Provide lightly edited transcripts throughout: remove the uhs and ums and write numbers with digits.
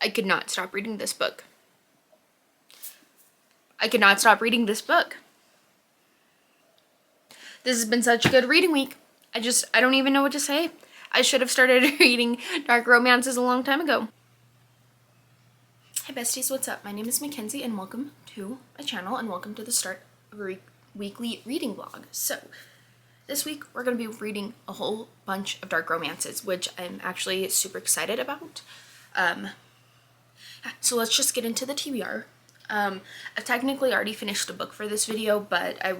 I could not stop reading this book. I could not stop reading this book. This has been such a good reading week. I don't even know what to say. I should have started reading dark romances a long time ago. Hey besties, what's up? My name is Makenzie and welcome to my channel and welcome to the start of a weekly reading vlog. So, this week we're going to be reading a whole bunch of dark romances, which I'm actually super excited about. So let's just get into the TBR. I've technically already finished a book for this video, but I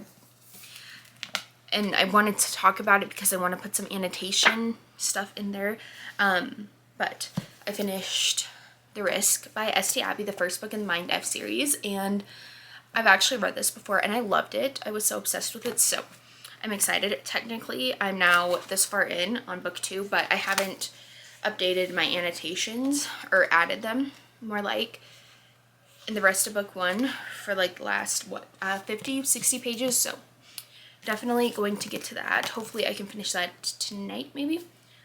wanted to talk about it because I want to put some annotation stuff in there. But I finished The Risk by S.T. Abby, the first book in the Mind F series, and I've actually read this before and I loved it. I was so obsessed with it, so I'm excited. Technically, I'm now this far in on book 2, but I haven't updated my annotations or added them, more like, in the rest of book 1 for like the last, 50-60 pages, so definitely going to get to that. Hopefully I can finish that tonight, maybe.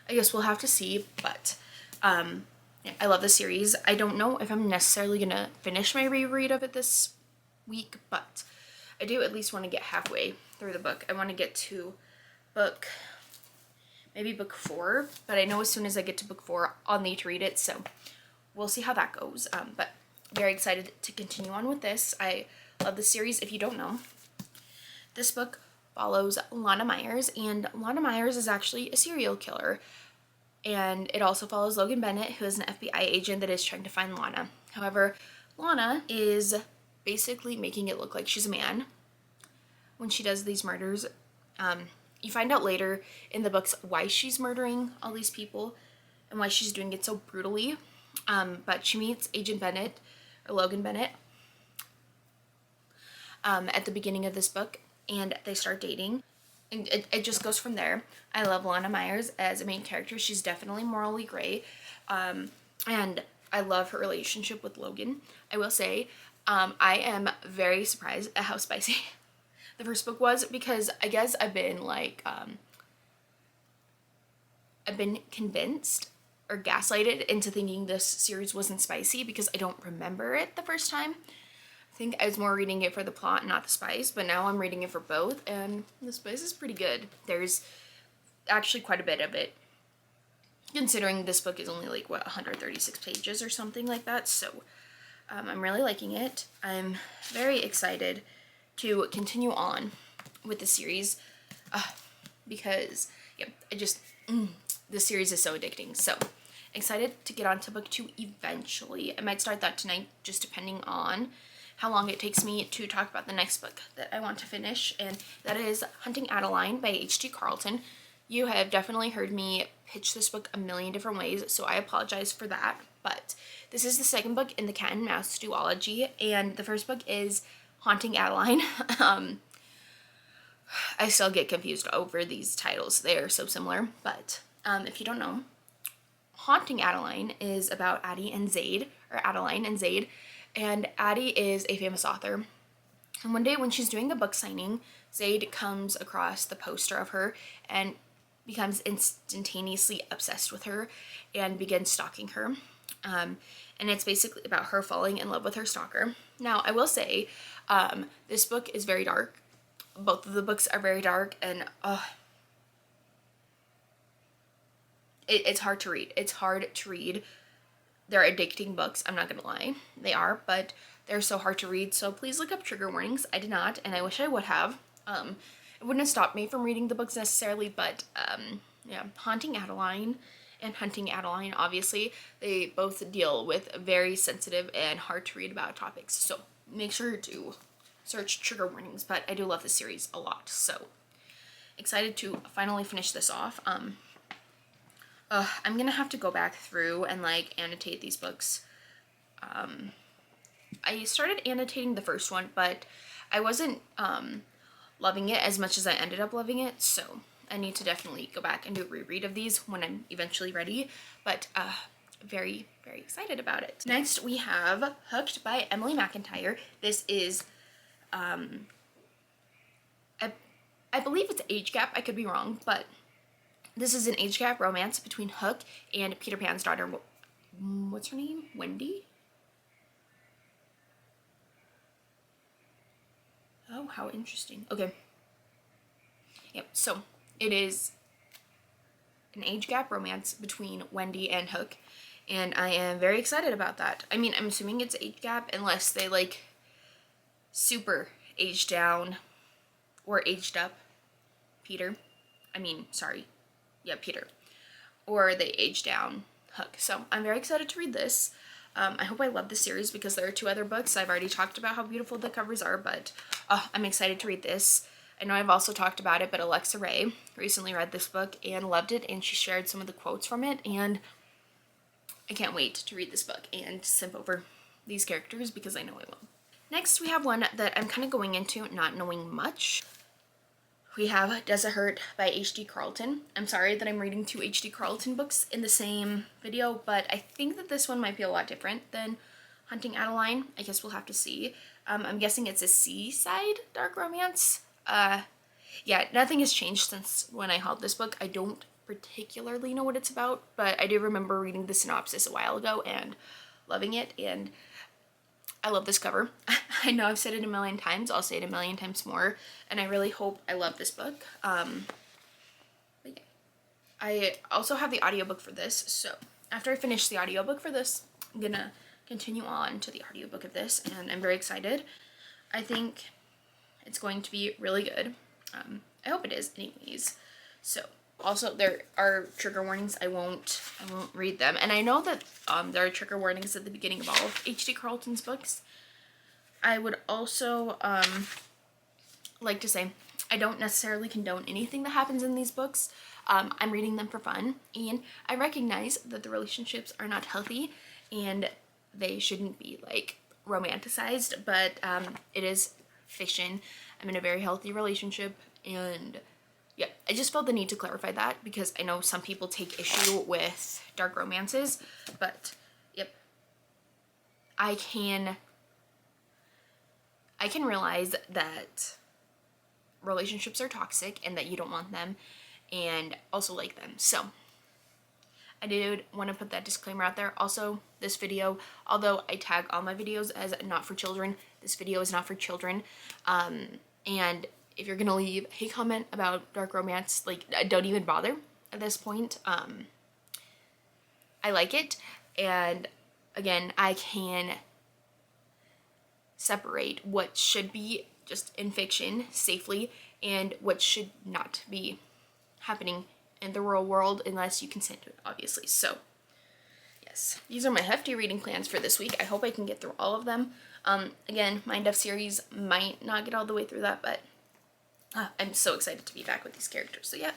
I guess we'll have to see, but yeah, I love the series. I don't know if I'm necessarily gonna finish my reread of it this week, but I do at least want to get halfway through the book. I want to get to maybe book 4, but I know as soon as I get to book 4, I'll need to read it, so we'll see how that goes. But very excited to continue on with this. I love the series. If you don't know, this book follows Lana Myers, and Lana Myers is actually a serial killer, and it also follows Logan Bennett, who is an FBI agent that is trying to find Lana. However, Lana is basically making it look like she's a man when she does these murders. You find out later in the books why she's murdering all these people and why she's doing it so brutally. But she meets Agent Bennett, or Logan Bennett, at the beginning of this book, and they start dating. And it just goes from there. I love Lana Myers as a main character. She's definitely morally gray. And I love her relationship with Logan. I will say, I am very surprised at how spicy the first book was, because I guess I've been like, I've been convinced or gaslighted into thinking this series wasn't spicy because I don't remember it the first time. I think I was more reading it for the plot, not the spice, but now I'm reading it for both, and the spice is pretty good. There's actually quite a bit of it, considering this book is only like, what, 136 pages or something like that, so I'm really liking it. I'm very excited to continue on with the series, because, yeah, this series is so addicting, so excited to get on to book 2 eventually. I might start that tonight, just depending on how long it takes me to talk about the next book that I want to finish, and that is Hunting Adeline by H.G. Carlton. You have definitely heard me pitch this book a million different ways, so I apologize for that, but this is the second book in the Cat and Mouse duology, and the first book is Haunting Adeline. I still get confused over these titles. They are so similar, but if you don't know, Haunting Adeline is about Addie and Zaid, or Adeline and Zaid, and Addie is a famous author. And one day when she's doing a book signing, Zaid comes across the poster of her and becomes instantaneously obsessed with her and begins stalking her. And it's basically about her falling in love with her stalker. Now, I will say, this book is very dark. Both of the books are very dark, and it's hard to read. It's hard to read. They're addicting books, I'm not gonna lie. They are, but they're so hard to read, so please look up trigger warnings. I did not, and I wish I would have. It wouldn't have stopped me from reading the books necessarily, but yeah, Haunting Adeline and Hunting Adeline, obviously, they both deal with very sensitive and hard to read about topics, so make sure to search trigger warnings, but I do love this series a lot, so excited to finally finish this off. I'm gonna have to go back through and like annotate these books. I started annotating the first one, but I wasn't loving it as much as I ended up loving it, so I need to definitely go back and do a reread of these when I'm eventually ready, but very, very excited about it. Next, we have Hooked by Emily McIntyre. This is, I believe it's age gap, I could be wrong, but this is an age gap romance between Hook and Peter Pan's daughter, what's her name? Wendy? Oh, how interesting. Okay. Yep, so it is an age gap romance between Wendy and Hook, and I am very excited about that. I mean, I'm assuming it's age gap unless they like super aged down or aged up Peter. Peter. Or they aged down Hook. So I'm very excited to read this. I hope I love this series because there are 2 other books. I've already talked about how beautiful the covers are, but I'm excited to read this. I know I've also talked about it, but Alexa Ray recently read this book and loved it, and she shared some of the quotes from it, and I can't wait to read this book and simp over these characters because I know I will. Next, we have one that I'm kind of going into not knowing much. We have Does It Hurt by H.D. Carlton. I'm sorry that I'm reading 2 H.D. Carlton books in the same video, but I think that this one might be a lot different than Hunting Adeline. I guess we'll have to see. I'm guessing it's a seaside dark romance. Yeah, nothing has changed since when I hauled this book. I don't particularly know what it's about, but I do remember reading the synopsis a while ago and loving it, and I love this cover. I know I've said it a million times, I'll say it a million times more, and I really hope I love this book. But yeah. I also have the audiobook for this, so after I finish the audiobook for this, I'm gonna continue on to the audiobook of this, and I'm very excited. I think it's going to be really good. I hope it is anyways. So also there are trigger warnings. I won't read them, and I know that there are trigger warnings at the beginning of all of H.D. Carlton's books. I would also like to say I don't necessarily condone anything that happens in these books. I'm reading them for fun, and I recognize that the relationships are not healthy and they shouldn't be like romanticized, but it is fiction. I'm in a very healthy relationship, and yeah, I just felt the need to clarify that because I know some people take issue with dark romances, but yep, I can realize that relationships are toxic and that you don't want them and also like them. So I did want to put that disclaimer out there. Also, this video, although I tag all my videos as not for children, this video is not for children. And if you're gonna leave a comment about dark romance, like, don't even bother at this point. I like it, and again, I can separate what should be just in fiction safely and what should not be happening in the real world unless you consent to it, obviously. So yes, these are my hefty reading plans for this week. I hope I can get through all of them. Again, Mind F series might not get all the way through that, but I'm so excited to be back with these characters. So yeah,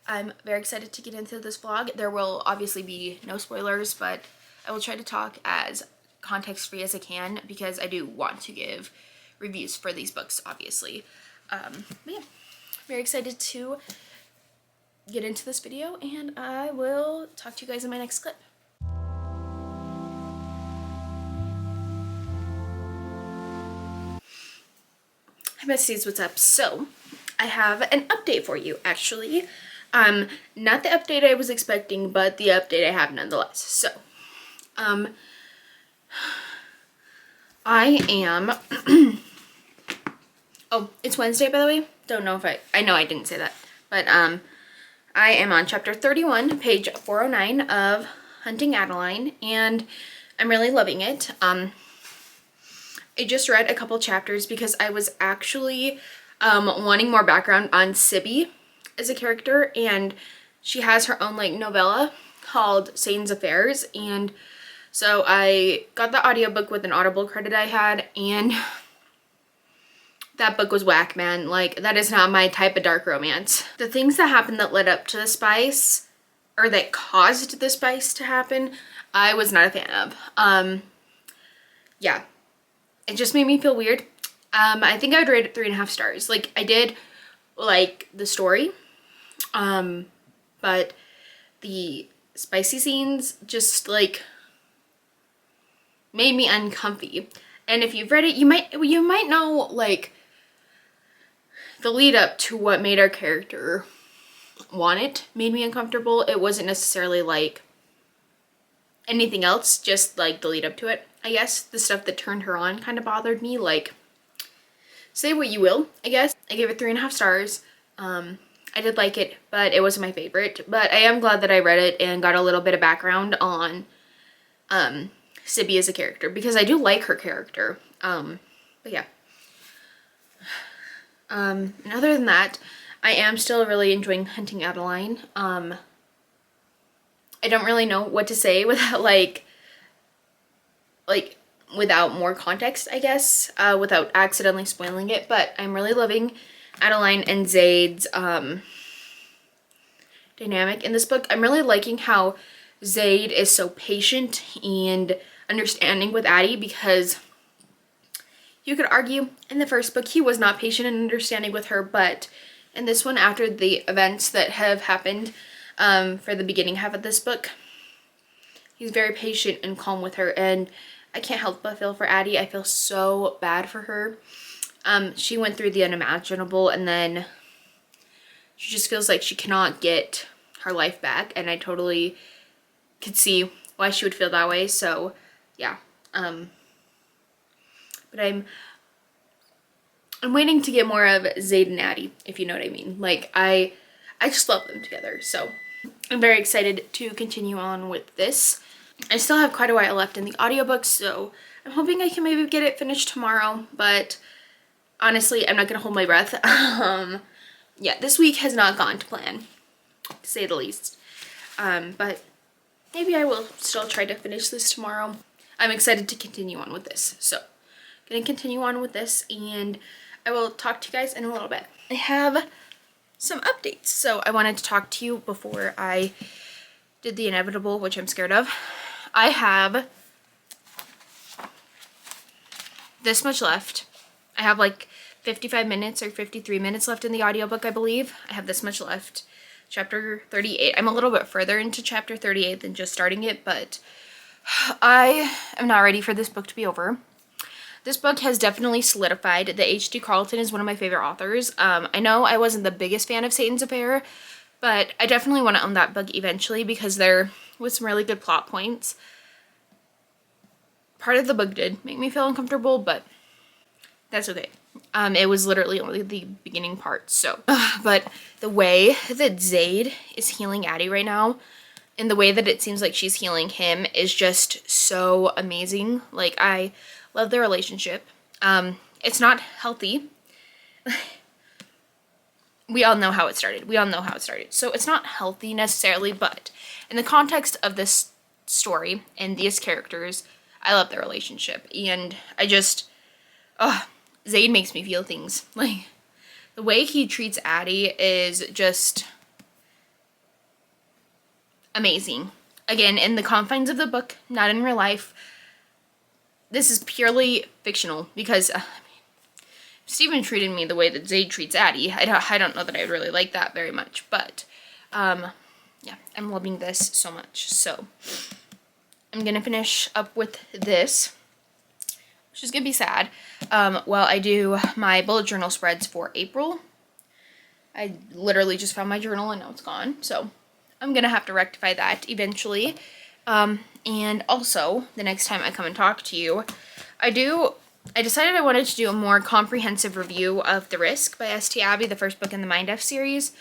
I'm very excited to get into this vlog. There will obviously be no spoilers, but I will try to talk as context free as I can because I do want to give reviews for these books, obviously. But yeah, very excited to get into this video, and I will talk to you guys in my next clip. Hi besties, what's up? So I have an update for you, actually. Not the update I was expecting, but the update I have nonetheless. So I am oh, it's Wednesday, by the way. Don't know if I know I didn't say that, but I am on chapter 31, page 409 of Hunting Adeline, and I'm really loving it. I just read a couple chapters because I was actually wanting more background on Sibby as a character, and she has her own like novella called Satan's Affairs, and so I got the audiobook with an Audible credit I had, and that book was whack, man. Like, that is not my type of dark romance. The things that happened that led up to the spice, or that caused the spice to happen, I was not a fan of. Yeah, it just made me feel weird. I think I would rate it 3.5 stars. Like, I did like the story, but the spicy scenes just like made me uncomfy. And if you've read it, you might know like the lead up to what made our character want it made me uncomfortable. It wasn't necessarily like anything else, just like the lead up to it. I guess the stuff that turned her on kind of bothered me. Like, say what you will, I guess. I gave it 3.5 stars. I did like it, but it wasn't my favorite. But I am glad that I read it and got a little bit of background on Sibby as a character, because I do like her character. But yeah. And other than that, I am still really enjoying Hunting Adeline. I don't really know what to say without like without more context, I guess, without accidentally spoiling it, but I'm really loving Adeline and Zaid's dynamic in this book. I'm really liking how Zaid is so patient and understanding with Addie, because you could argue in the first book he was not patient and understanding with her, but in this one, after the events that have happened for the beginning half of this book, he's very patient and calm with her, and I can't help but feel for Addie. I feel so bad for her. She went through the unimaginable, and then she just feels like she cannot get her life back, and I totally could see why she would feel that way. So yeah, but I'm waiting to get more of Zaid and Addie, if you know what I mean. Like, I just love them together, so I'm very excited to continue on with this. I still have quite a while left in the audiobook, so I'm hoping I can maybe get it finished tomorrow, but honestly, I'm not gonna hold my breath. Yeah, this week has not gone to plan, to say the least. But maybe I will still try to finish this tomorrow. I'm excited to continue on with this, so I'm gonna continue on with this, and I will talk to you guys in a little bit. I have some updates, so I wanted to talk to you before I did the inevitable, which I'm scared of. I have this much left. I have like 55 minutes or 53 minutes left in the audiobook, I believe. I have this much left. Chapter 38. I'm a little bit further into chapter 38 than just starting it, but I am not ready for this book to be over. This book has definitely solidified that H.D. Carlton is one of my favorite authors. I know I wasn't the biggest fan of Satan's Affair, but I definitely want to own that book eventually, because there was some really good plot points. Part of the book did make me feel uncomfortable, but that's okay. It was literally only the beginning part, so. But the way that Zaid is healing Addie right now, and the way that it seems like she's healing him, is just so amazing. Like, I love their relationship. It's not healthy. We all know how it started. So it's not healthy necessarily, but in the context of this story and these characters, I love their relationship. And I just, Zaid makes me feel things. Like, the way he treats Addie is just amazing. Again, in the confines of the book, not in real life. This is purely fictional, because Stephen treated me the way that Zaid treats Addie. I don't know that I really like that very much, but yeah, I'm loving this so much. So I'm gonna finish up with this, which is gonna be sad, while I do my bullet journal spreads for April. I literally just found my journal and now it's gone, so I'm gonna have to rectify that eventually. And also, the next time I come and talk to you, I decided I wanted to do a more comprehensive review of The Risk by S.T. Abbey, the first book in the Mind F series.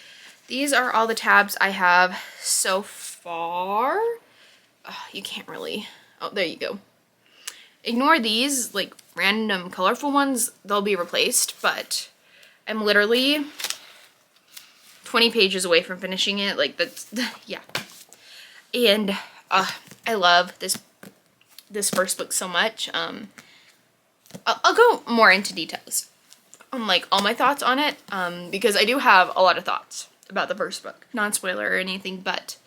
These are all the tabs I have so far. Oh, you can't really, oh, there you go. Ignore these, like, random colorful ones, they'll be replaced, but I'm literally 20 pages away from finishing it, like, that's, yeah. And, I love this first book so much. I'll go more into details on, like, all my thoughts on it, because I do have a lot of thoughts about the first book. Not spoiler or anything, but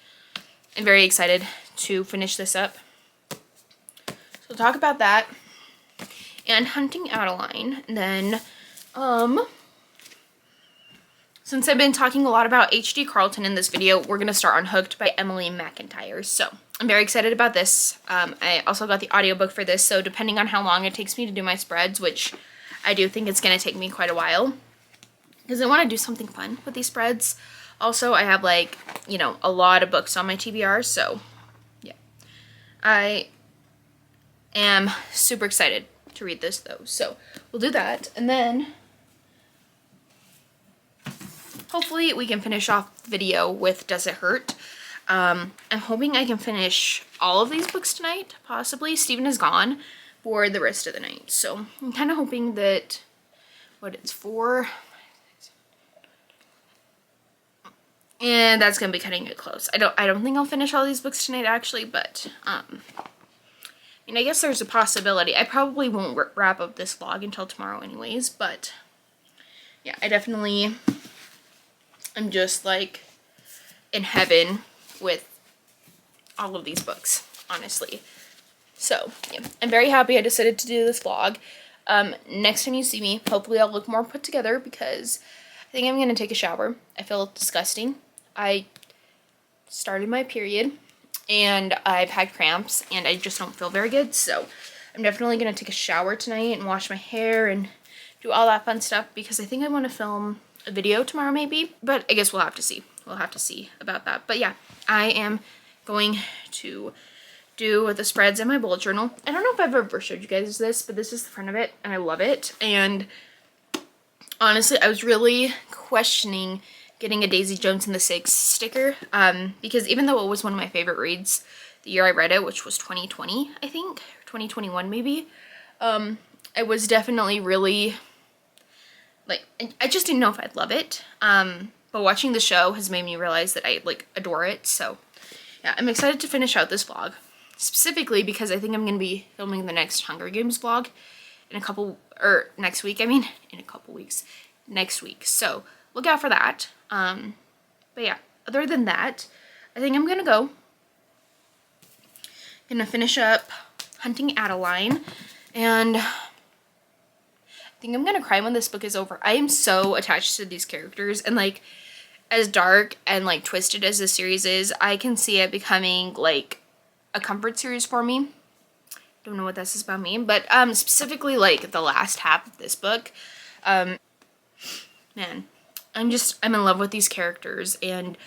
I'm very excited to finish this up. So we'll talk about that. And Hunting Adeline. And then, since I've been talking a lot about H.D. Carlton in this video, we're going to start on Hooked by Emily McIntyre. So I'm very excited about this. I also got the audiobook for this, so depending on how long it takes me to do my spreads, which I do think it's going to take me quite a while, because I want to do something fun with these spreads. Also, I have, like, you know, a lot of books on my TBR, so yeah. I am super excited to read this though, so we'll do that, and then hopefully we can finish off the video with Does It Hurt? I'm hoping I can finish all of these books tonight, possibly. Steven is gone for the rest of the night, so I'm kind of hoping that, what, it's 4, and that's gonna be cutting it close. I don't think I'll finish all these books tonight actually, but I mean, I guess there's a possibility. I probably won't wrap up this vlog until tomorrow anyways, but yeah, I definitely am just like in heaven with all of these books, honestly. So yeah, I'm very happy I decided to do this vlog. Next time you see me, hopefully I'll look more put together because I think I'm gonna take a shower. I feel disgusting. I started my period and I've had cramps and I just don't feel very good, so I'm definitely gonna take a shower tonight and wash my hair and do all that fun stuff because I think I want to film a video tomorrow maybe, but I guess we'll have to see. We'll have to see about that. But yeah, I am going to do the spreads in my bullet journal. I don't know if I've ever showed you guys this, but this is the front of it and I love it. And honestly, I was really questioning getting a Daisy Jones and the Six sticker because even though it was one of my favorite reads the year I read it, which was 2020, I think, 2021 maybe, I was definitely really, like, I just didn't know if I'd love it, but watching the show has made me realize that I, like, adore it, so yeah, I'm excited to finish out this vlog, specifically because I think I'm going to be filming the next Hunger Games vlog in a couple, or next week, I mean, in a couple weeks, next week, so look out for that. But yeah, other than that, I think I'm gonna go. Gonna finish up Hunting Adeline, and I think I'm gonna cry when this book is over. I am so attached to these characters, and like, as dark and like twisted as this series is, I can see it becoming like a comfort series for me. Don't know what this is about me, but specifically like the last half of this book, man, I'm in love with these characters, and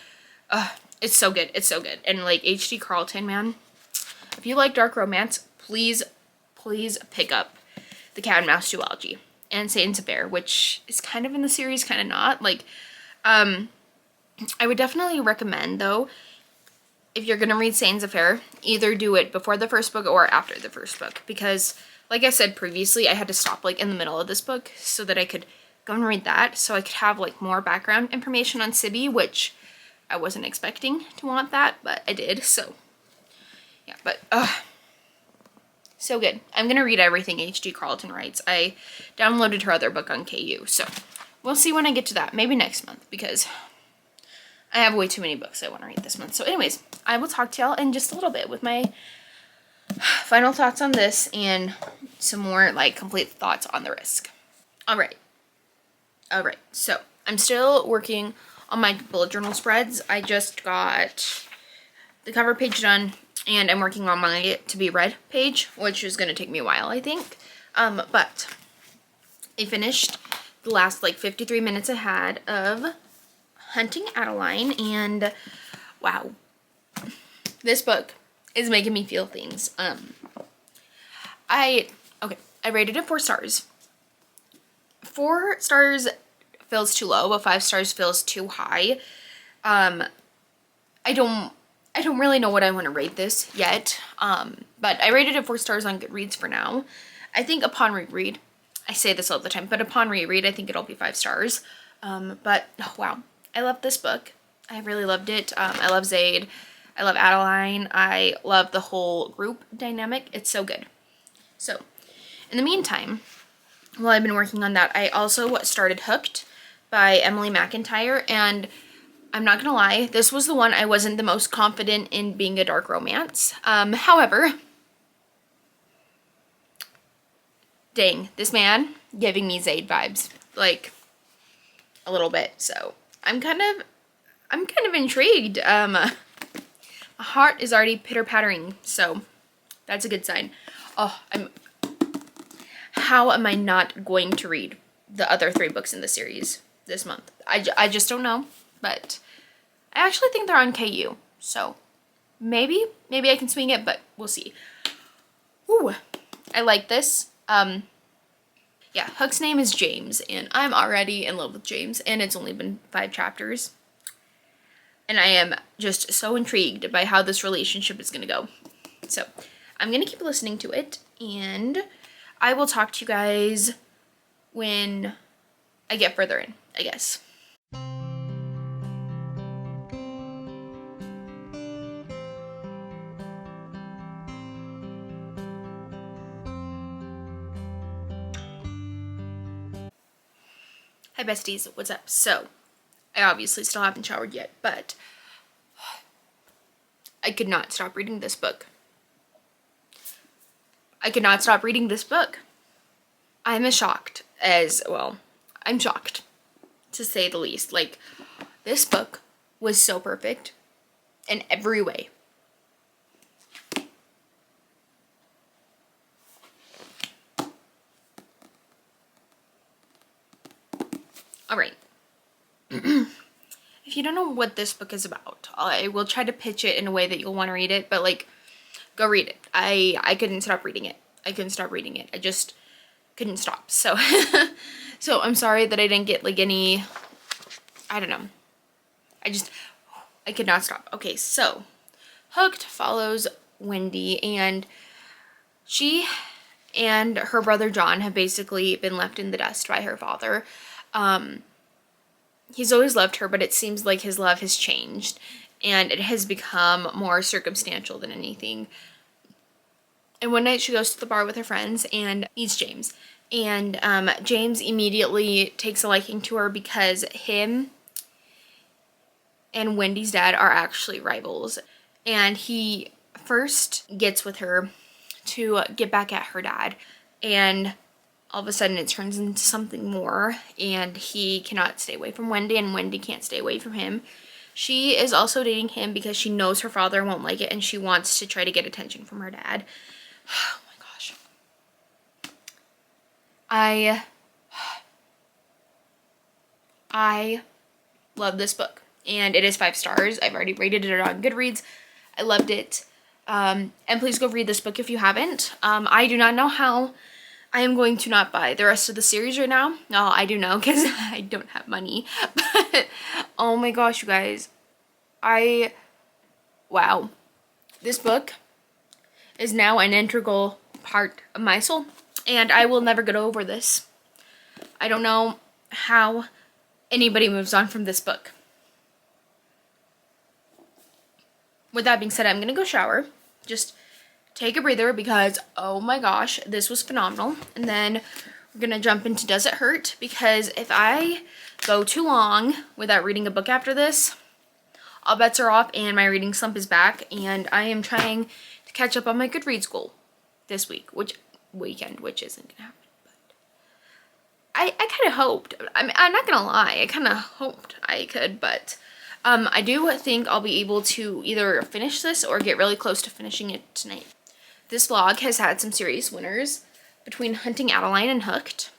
it's so good. It's so good. And like H.D. Carlton, man, if you like dark romance, please pick up The Cat and Mouse duology and Satan's Affair, which is kind of in the series, kind of not. Like, I would definitely recommend though, if you're gonna read Satan's Affair, either do it before the first book or after the first book, because like I said previously, I had to stop like in the middle of this book so that I could go and read that, so I could have like more background information on Sibby, which I wasn't expecting to want that, but I did, so yeah, but so good. I'm gonna read everything H.D. Carlton writes. I downloaded her other book on KU, so we'll see when I get to that, maybe next month, because I have way too many books I want to read this month. So anyways, I will talk to y'all in just a little bit with my final thoughts on this and some more like complete thoughts on The Risk. Alright, so I'm still working on my bullet journal spreads. I just got the cover page done, and I'm working on my to be read page, which is going to take me a while, I think. But I finished the last like 53 minutes I had of Hunting Adeline, and wow, this book is making me feel things. I rated it 4 stars. 4 stars feels too low, but 5 stars feels too high. I don't really know what I want to rate this yet. But I rated it 4 stars on Goodreads for now. I think upon reread, I say this all the time, but upon reread, I think it'll be 5 stars. But oh, wow, I love this book. I really loved it. I love Zaid. I love Adeline. I love the whole group dynamic. It's so good. So, in the meantime, while I've been working on that, I also started Hooked by Emily McIntyre, and I'm not gonna lie, this was the one I wasn't the most confident in being a dark romance. However, dang, this man giving me Zaid vibes, like a little bit. So I'm kind of intrigued. My heart is already pitter-pattering, so that's a good sign. Oh, how am I not going to read the other 3 books in the series this month? I just don't know, but I actually think they're on KU, so maybe I can swing it, but we'll see. Ooh, I like this. Yeah, Hook's name is James, and I'm already in love with James, and it's only been 5 chapters. And I am just so intrigued by how this relationship is gonna go. So, I'm gonna keep listening to it, and I will talk to you guys when I get further in, I guess. Hi besties, what's up? So, I obviously still haven't showered yet, but I could not stop reading this book. I could not stop reading this book. I'm as shocked as, well, I'm shocked, to say the least. Like, this book was so perfect in every way. Alright. If you don't know what this book is about, I will try to pitch it in a way that you'll want to read it, but like, go read it. I couldn't stop reading it. I couldn't stop reading it. I just couldn't stop. So, so I'm sorry that I didn't get like any, I don't know. I could not stop. Okay, so Hooked follows Wendy, and she and her brother John have basically been left in the dust by her father. He's always loved her, but it seems like his love has changed, and it has become more circumstantial than anything. And one night she goes to the bar with her friends and meets James. And James immediately takes a liking to her because him and Wendy's dad are actually rivals. And he first gets with her to get back at her dad. And all of a sudden it turns into something more. And he cannot stay away from Wendy, and Wendy can't stay away from him. She is also dating him because she knows her father won't like it, and she wants to try to get attention from her dad. Oh my gosh. I love this book, and it is 5 stars. I've already rated it on Goodreads. I loved it. And please go read this book if you haven't. I do not know how I am going to not buy the rest of the series right now. No, I do know because I don't have money. But oh my gosh, you guys. Wow. This book is now an integral part of my soul, and I will never get over this. I don't know how anybody moves on from this book. With that being said, I'm gonna go shower, just take a breather, because oh my gosh, this was phenomenal. And then we're gonna jump into Does It Hurt, because if I go too long without reading a book after this, all bets are off and my reading slump is back, and I am trying to catch up on my Goodreads goal this weekend, which isn't gonna happen. But I kind of hoped. I'm not gonna lie, I kind of hoped I could, but I do think I'll be able to either finish this or get really close to finishing it tonight. This vlog has had some serious winners between Hunting Adeline and Hooked.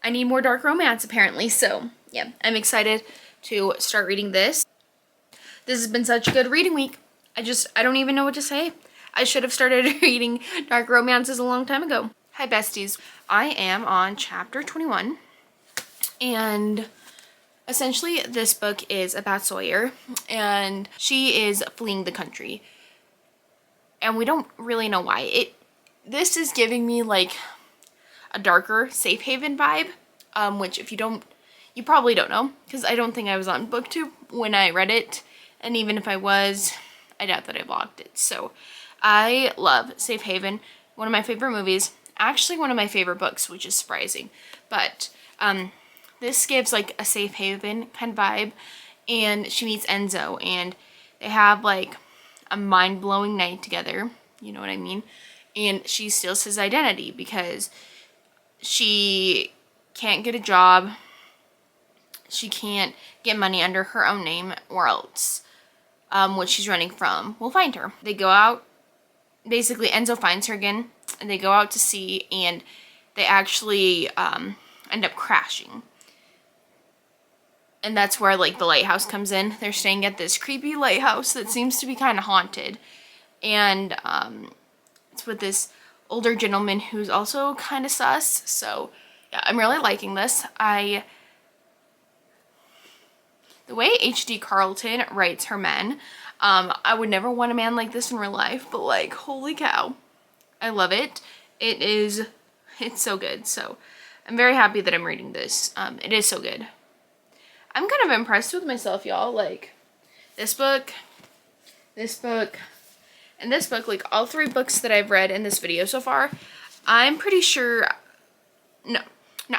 I need more dark romance apparently, so yeah, I'm excited to start reading this. This has been such a good reading week. I don't even know what to say. I should have started reading dark romances a long time ago. Hi besties. I am on chapter 21, and essentially this book is about Sawyer, and she is fleeing the country. And we don't really know why. This is giving me like a darker safe haven vibe, which if you probably don't know, because I don't think I was on Booktube when I read it, and even if I was, I doubt that I vlogged it. So I love Safe Haven, one of my favorite movies, actually one of my favorite books, which is surprising. But this gives like a safe haven kind of vibe, and she meets Enzo, and they have like a mind-blowing night together, you know what I mean? And she steals his identity because she can't get a job, she can't get money under her own name, or else what she's running from will find her. They go out, basically Enzo finds her again, and they go out to sea, and they actually end up crashing. And that's where like the lighthouse comes in. They're staying at this creepy lighthouse that seems to be kind of haunted. And it's with this older gentleman who's also kind of sus. So yeah, I'm really liking this. The way H.D. Carlton writes her men, I would never want a man like this in real life, but like, holy cow. I love it. It's so good. So I'm very happy that I'm reading this. It is so good. I'm kind of impressed with myself, y'all. Like, this book, and this book, like all 3 books that I've read in this video so far, I'm pretty sure, no,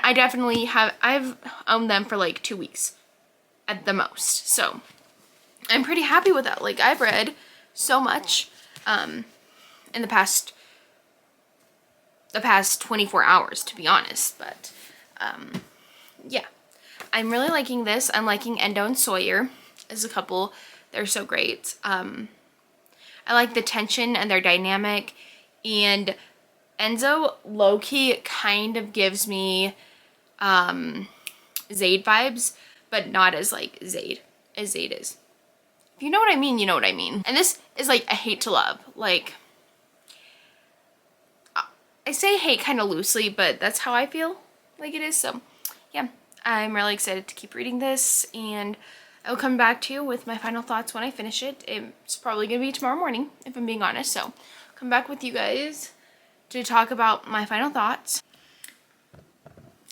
I definitely have, I've owned them for like 2 weeks at the most. So I'm pretty happy with that. Like, I've read so much in the past 24 hours, to be honest. But yeah, I'm really liking this. I'm liking Endo and Sawyer as a couple. They're so great. I like the tension and their dynamic, and Enzo low-key kind of gives me Zayd vibes, but not as like Zayd as Zayd is. If you know what I mean, you know what I mean. And this is like a hate to love. Like, I say hate kind of loosely, but that's how I feel like it is. So yeah, I'm really excited to keep reading this, and I'll come back to you with my final thoughts when I finish it. It's probably gonna be tomorrow morning, if I'm being honest. So come back with you guys to talk about my final thoughts.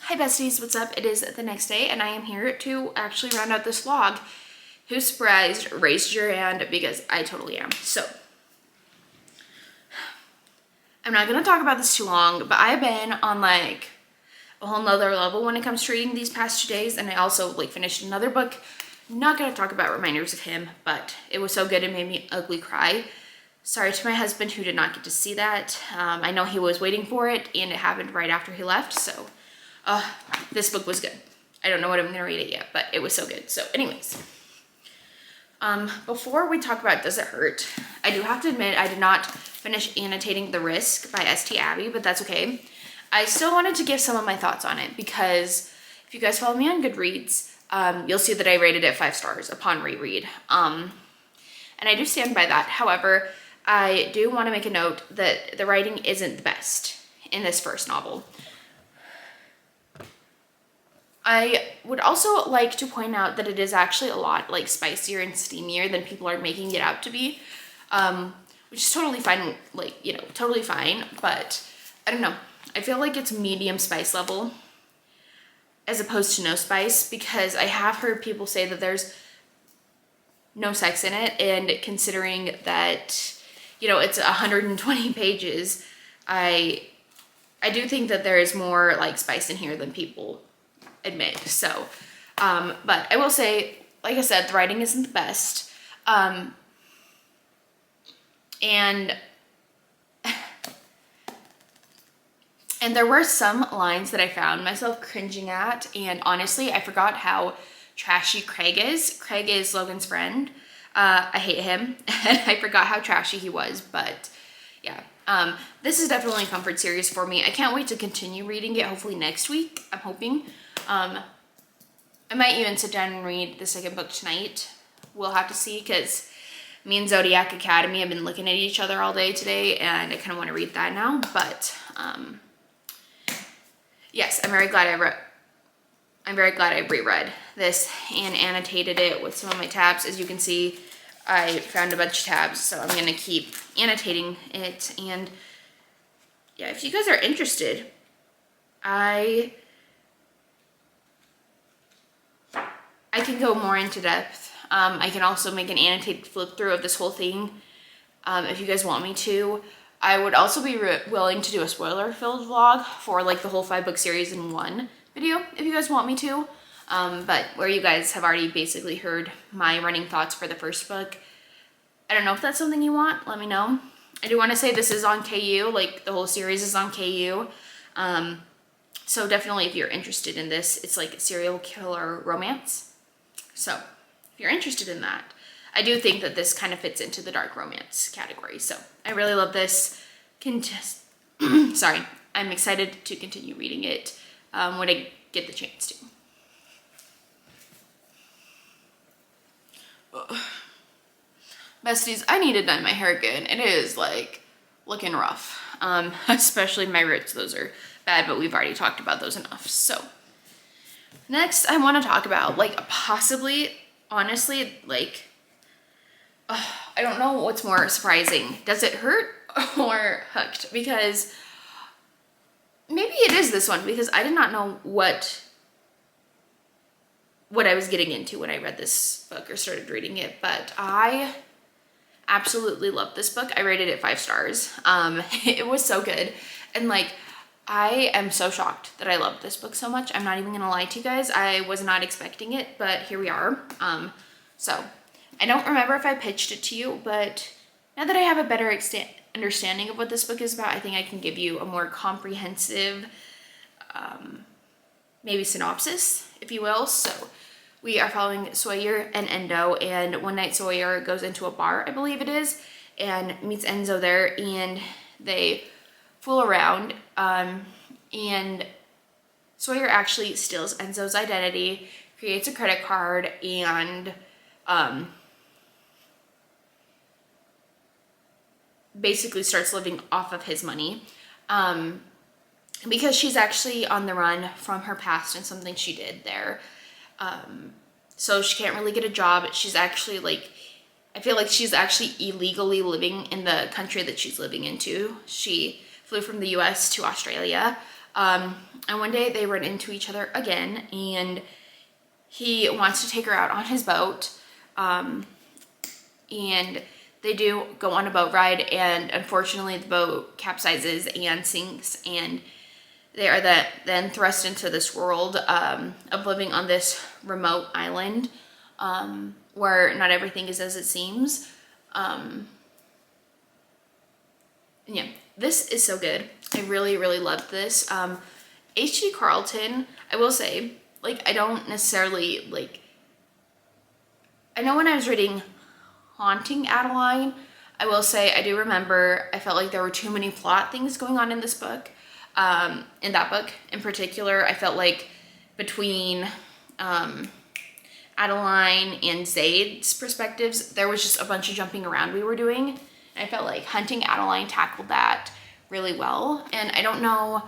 Hi besties, what's up? It is the next day, and I am here to actually round out this vlog. Who's surprised? Raise your hand, because I totally am. So I'm not gonna talk about this too long, but I've been on like a whole nother level when it comes to reading these past 2 days, and I also like finished another book. Not gonna talk about Reminders of Him, but it was so good it made me ugly cry. Sorry to my husband who did not get to see that. I know he was waiting for it, and it happened right after he left. So this book was good. I don't know what I'm gonna read it yet, but it was so good. So anyways, before we talk about Does It Hurt, I do have to admit I did not finish annotating The Risk by St. Abby, but that's okay. I still wanted to give some of my thoughts on it, because if you guys follow me on Goodreads, you'll see that I rated it 5 stars upon reread. And I do stand by that. However, I do want to make a note that the writing isn't the best in this first novel. I would also like to point out that it is actually a lot like spicier and steamier than people are making it out to be, which is totally fine, like, you know, totally fine, but I don't know. I feel like it's medium spice level as opposed to no spice, because I have heard people say that there's no sex in it, and considering that, you know, it's 120 pages, I do think that there is more like spice in here than people admit. So but I will say, like I said, the writing isn't the best, and there were some lines that I found myself cringing at, and honestly I forgot how trashy Craig is. Craig is Logan's friend. I hate him, and I forgot how trashy he was. But yeah, this is definitely a comfort series for me. I can't wait to continue reading it, hopefully next week, I'm hoping. I might even sit down and read the second book tonight. We'll have to see, because me and Zodiac Academy have been looking at each other all day today, and I kind of want to read that now. But yes, I'm very glad I reread this and annotated it with some of my tabs. As you can see, I found a bunch of tabs, so I'm gonna keep annotating it. And yeah, if you guys are interested, I can go more into depth. I can also make an annotated flip through of this whole thing if you guys want me to. I would also be willing to do a spoiler-filled vlog for like the whole 5-book series in one video if you guys want me to. But where you guys have already basically heard my running thoughts for the first book, I don't know if that's something you want. Let me know. I do want to say this is on KU, like the whole series is on KU. So definitely if you're interested in this, it's like a serial killer romance. So if you're interested in that, I do think that this kind of fits into the dark romance category. So I really love this. Sorry, I'm excited to continue reading it when I get the chance to. Besties, I need to dye my hair again. It is like looking rough. Especially my roots. Those are bad, but we've already talked about those enough. So next I want to talk about like possibly, honestly, like, I don't know what's more surprising. Does it hurt or hooked? Because maybe it is this one, because I did not know what I was getting into when I read this book or started reading it, but I absolutely loved this book. I rated it 5 stars. It was so good. And like, I am so shocked that I loved this book so much. I'm not even gonna lie to you guys. I was not expecting it, but here we are. So I don't remember if I pitched it to you, but now that I have a better understanding of what this book is about, I think I can give you a more comprehensive, maybe synopsis, if you will. So we are following Sawyer and Endo, and one night Sawyer goes into a bar, I believe it is, and meets Enzo there, and they fool around, and Sawyer actually steals Enzo's identity, creates a credit card, and basically starts living off of his money, because she's actually on the run from her past and something she did there. So she can't really get a job. She's actually like, I feel like she's actually illegally living in the country that she's living into. She flew from the US to Australia. And one day they run into each other again, and he wants to take her out on his boat. And they do go on a boat ride, and unfortunately the boat capsizes and sinks, and they are then thrust into this world of living on this remote island, where not everything is as it seems. And yeah, this is so good. I really, really loved this. H.G. Carlton, I will say, like, I don't necessarily, like, I know when I was reading Haunting Adeline, I will say I do remember I felt like there were too many plot things going on in this book. In that book in particular, I felt like between Adeline and Zaid's perspectives, there was just a bunch of jumping around we were doing. And I felt like Hunting Adeline tackled that really well. And I don't know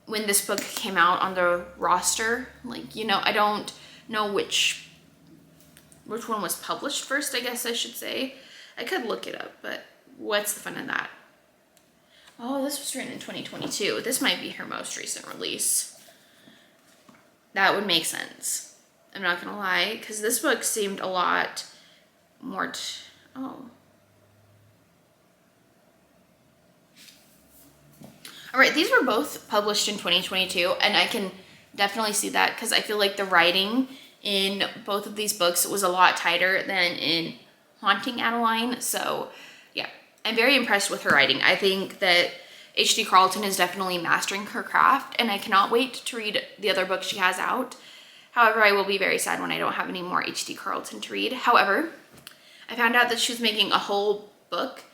when this book came out on the roster, like, you know, I don't know which one was published first, I guess I should say. I could look it up, but what's the fun in that? Oh, this was written in 2022. This might be her most recent release. That would make sense. I'm not gonna lie, because this book seemed a lot more, oh. All right, these were both published in 2022, and I can definitely see that, because I feel like the writing in both of these books was a lot tighter than in Haunting Adeline. So yeah, I'm very impressed with her writing. I think that H.D. Carlton is definitely mastering her craft, and I cannot wait to read the other books she has out. However, I will be very sad when I don't have any more H.D. Carlton to read. However, I found out that she was making a whole book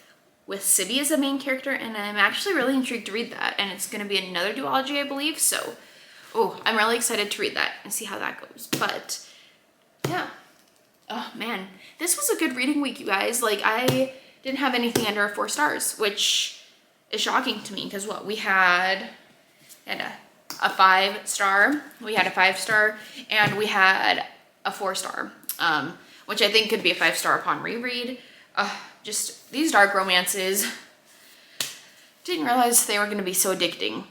with Sibby as the main character, and I'm actually really intrigued to read that. And it's going to be another duology, I believe. So, oh, I'm really excited to read that and see how that goes. But yeah, oh man, this was a good reading week, you guys. Like, I didn't have anything under 4 stars, which is shocking to me, because what we had a 5-star, we had a 5-star, and we had a 4-star, which I think could be a 5-star upon reread. Just these dark romances, didn't realize they were going to be so addicting.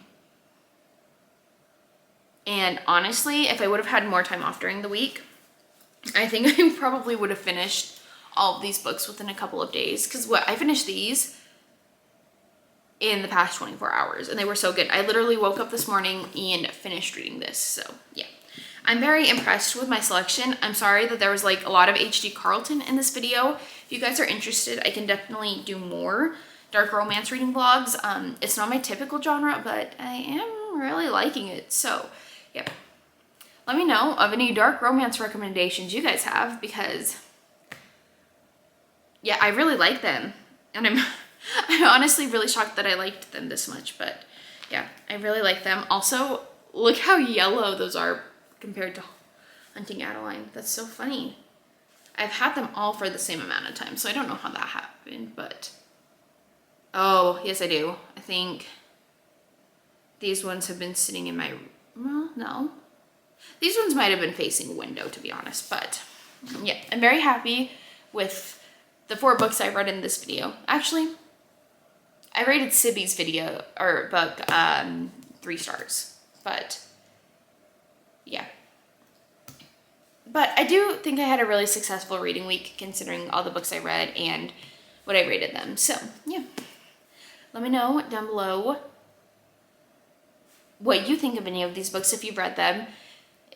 And honestly, if I would have had more time off during the week, I think I probably would have finished all of these books within a couple of days, because I finished these in the past 24 hours, and they were so good. I literally woke up this morning and finished reading this. So yeah, I'm very impressed with my selection. I'm sorry that there was like a lot of H.D. Carlton in this video. If you guys are interested, I can definitely do more dark romance reading vlogs. It's not my typical genre, but I am really liking it. So yeah, let me know of any dark romance recommendations you guys have, because yeah, I really like them, and I'm honestly really shocked that I liked them this much, but yeah, I really like them. Also, look how yellow those are compared to Hunting Adeline. That's so funny. I've had them all for the same amount of time, so I don't know how that happened, but oh, yes I do. I think these ones have been sitting in my, well, no. These ones might have been facing a window, to be honest, but yeah, I'm very happy with the 4 books I've read in this video. Actually, I rated Sibby's video, or book, 3 stars, but yeah. But I do think I had a really successful reading week considering all the books I read and what I rated them. So, yeah. Let me know down below what you think of any of these books if you've read them.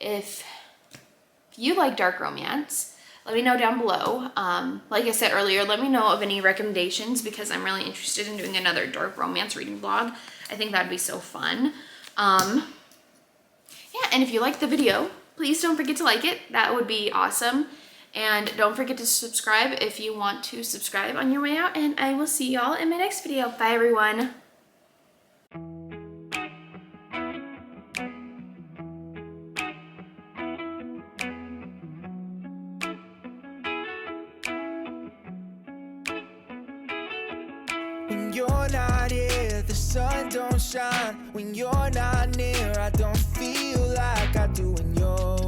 If you like dark romance, let me know down below. Like I said earlier, let me know of any recommendations because I'm really interested in doing another dark romance reading vlog. I think that'd be so fun. Yeah, and if you liked the video, please don't forget to like it. That would be awesome. And don't forget to subscribe if you want to subscribe on your way out. And I will see y'all in my next video. Bye, everyone. When you're not here, the sun don't shine. When you're not near, I don't feel like I do when you're